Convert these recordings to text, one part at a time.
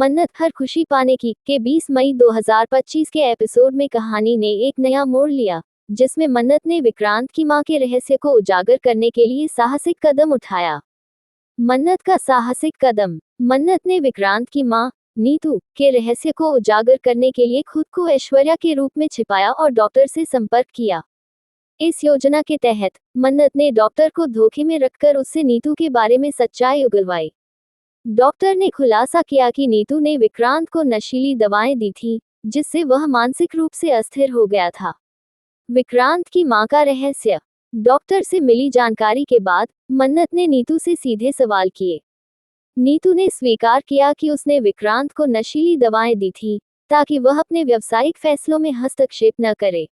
मन्नत हर खुशी पाने की के 20 मई 2025 के एपिसोड में कहानी ने एक नया मोड़ लिया, जिसमें मन्नत ने विक्रांत की मां के रहस्य को उजागर करने के लिए साहसिक कदम उठाया। मन्नत का साहसिक कदम। मन्नत ने विक्रांत की मां, नीतू, के रहस्य को उजागर करने के लिए खुद को ऐश्वर्या के रूप में छिपाया और डॉक्टर से संपर्क किया। इस योजना के तहत मन्नत ने डॉक्टर को धोखे में रखकर उससे नीतू के बारे में सच्चाई उगलवाई। डॉक्टर ने खुलासा किया कि नीतू ने विक्रांत को नशीली दवाएं दी थीं, जिससे वह मानसिक रूप से अस्थिर हो गया था। विक्रांत की मां का रहस्य। डॉक्टर से मिली जानकारी के बाद मन्नत ने नीतू से सीधे सवाल किए। नीतू ने स्वीकार किया कि उसने विक्रांत को नशीली दवाएं दी थीं, ताकि वह अपने व्यावसायिक फैसलों में हस्तक्षेप न करे।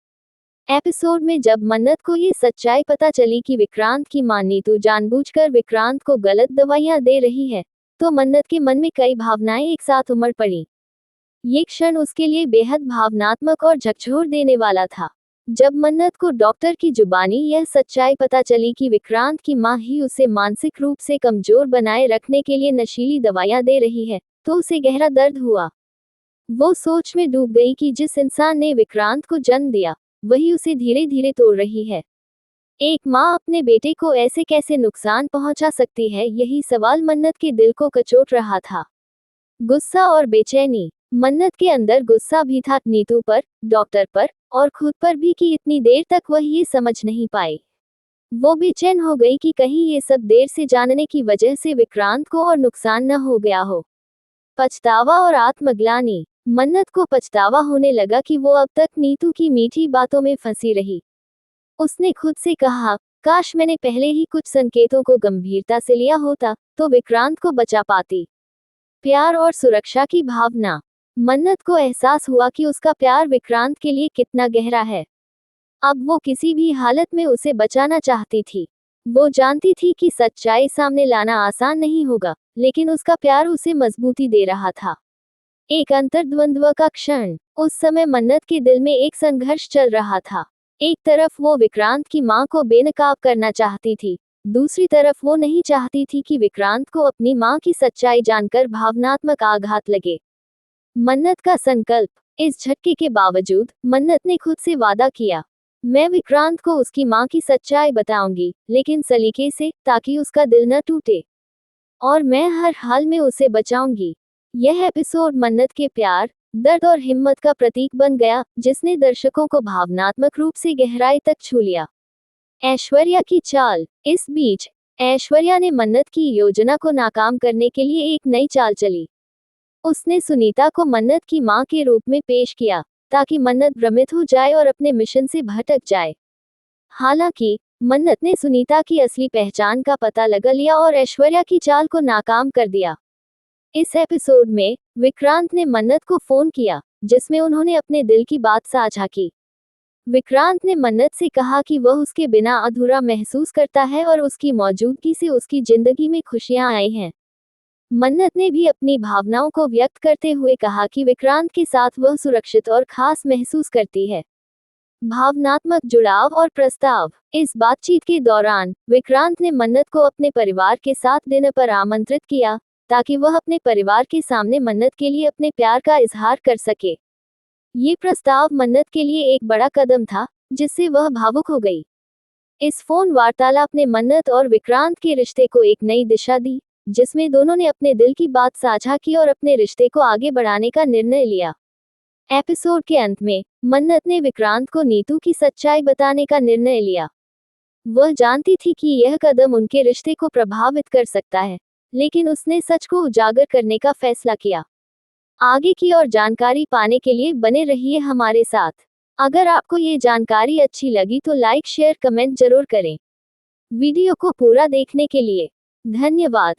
एपिसोड में जब मन्नत को ये सच्चाई पता चली कि विक्रांत की मां नीतू जानबूझकर विक्रांत को गलत दवाइयां दे रही है, तो मन्नत के मन में कई भावनाएं एक साथ उमड़ पड़ी। ये क्षण उसके लिए बेहद भावनात्मक और झकझोर देने वाला था। जब मन्नत को डॉक्टर की जुबानी यह सच्चाई पता चली कि विक्रांत की मां ही उसे मानसिक रूप से कमजोर बनाए रखने के लिए नशीली दवाइयां दे रही है, तो उसे गहरा दर्द हुआ। वो सोच में डूब गई कि जिस इंसान ने विक्रांत को जन्म दिया, वही उसे धीरे धीरे तोड़ रही है। एक माँ अपने बेटे को ऐसे कैसे नुकसान पहुंचा सकती है, यही सवाल मन्नत के दिल को कचोट रहा था। गुस्सा और बेचैनी। मन्नत के अंदर गुस्सा भी था, नीतू पर, डॉक्टर पर और खुद पर भी, कि इतनी देर तक वह ये समझ नहीं पाई। वो बेचैन हो गई कि कहीं ये सब देर से जानने की वजह से विक्रांत को और नुकसान न हो गया हो। पछतावा और आत्मग्लानि। मन्नत को पछतावा होने लगा कि वो अब तक नीतू की मीठी बातों में फंसी रही। उसने खुद से कहा, काश मैंने पहले ही कुछ संकेतों को गंभीरता से लिया होता, तो विक्रांत को बचा पाती। प्यार और सुरक्षा की भावना। मन्नत को एहसास हुआ कि उसका प्यार विक्रांत के लिए कितना गहरा है। अब वो किसी भी हालत में उसे बचाना चाहती थी। वो जानती थी कि सच्चाई सामने लाना आसान नहीं होगा, लेकिन उसका प्यार उसे मजबूती दे रहा था। एक अंतर्द्वंद्व का क्षण। उस समय मन्नत के दिल में एक संघर्ष चल रहा था। एक तरफ वो विक्रांत की मां को बेनकाब करना चाहती थी, दूसरी तरफ वो नहीं चाहती थी कि विक्रांत को अपनी मां की सच्चाई जानकर भावनात्मक आघात लगे। मन्नत का संकल्प। इस झटके के बावजूद मन्नत ने खुद से वादा किया, मैं विक्रांत को उसकी मां की सच्चाई बताऊंगी, लेकिन सलीके से, ताकि उसका दिल न टूटे। और मैं हर हाल में उसे बचाऊंगी। यह एपिसोड मन्नत के प्यार, दर्द और हिम्मत का प्रतीक बन गया, जिसने दर्शकों को भावनात्मक रूप से गहराई तक छू लिया। ऐश्वर्या की चाल। इस बीच ऐश्वर्या ने मन्नत की योजना को नाकाम करने के लिए एक नई चाल चली। उसने सुनीता को मन्नत की मां के रूप में पेश किया, ताकि मन्नत भ्रमित हो जाए और अपने मिशन से भटक जाए। हालांकि मन्नत ने सुनीता की असली पहचान का पता लगा लिया और ऐश्वर्या की चाल को नाकाम कर दिया। इस एपिसोड में विक्रांत ने मन्नत को फोन किया, जिसमें उन्होंने अपने दिल की बात साझा की। विक्रांत ने मन्नत से कहा कि वह उसके बिना अधूरा महसूस करता है और उसकी मौजूदगी से उसकी जिंदगी में खुशियां आई हैं। मन्नत ने भी अपनी भावनाओं को व्यक्त करते हुए कहा कि विक्रांत के साथ वह सुरक्षित और खास महसूस करती है। भावनात्मक जुड़ाव और प्रस्ताव। इस बातचीत के दौरान विक्रांत ने मन्नत को अपने परिवार के साथ डिनर पर आमंत्रित किया, ताकि वह अपने परिवार के सामने मन्नत के लिए अपने प्यार का इजहार कर सके। ये प्रस्ताव मन्नत के लिए एक बड़ा कदम था, जिससे वह भावुक हो गई। इस फोन वार्तालाप ने मन्नत और विक्रांत के रिश्ते को एक नई दिशा दी, जिसमें दोनों ने अपने दिल की बात साझा की और अपने रिश्ते को आगे बढ़ाने का निर्णय लिया। एपिसोड के अंत में मन्नत ने विक्रांत को नीतू की सच्चाई बताने का निर्णय लिया। वह जानती थी कि यह कदम उनके रिश्ते को प्रभावित कर सकता है, लेकिन उसने सच को उजागर करने का फैसला किया। आगे की और जानकारी पाने के लिए बने रहिए हमारे साथ। अगर आपको ये जानकारी अच्छी लगी तो लाइक, शेयर, कमेंट जरूर करें। वीडियो को पूरा देखने के लिए धन्यवाद।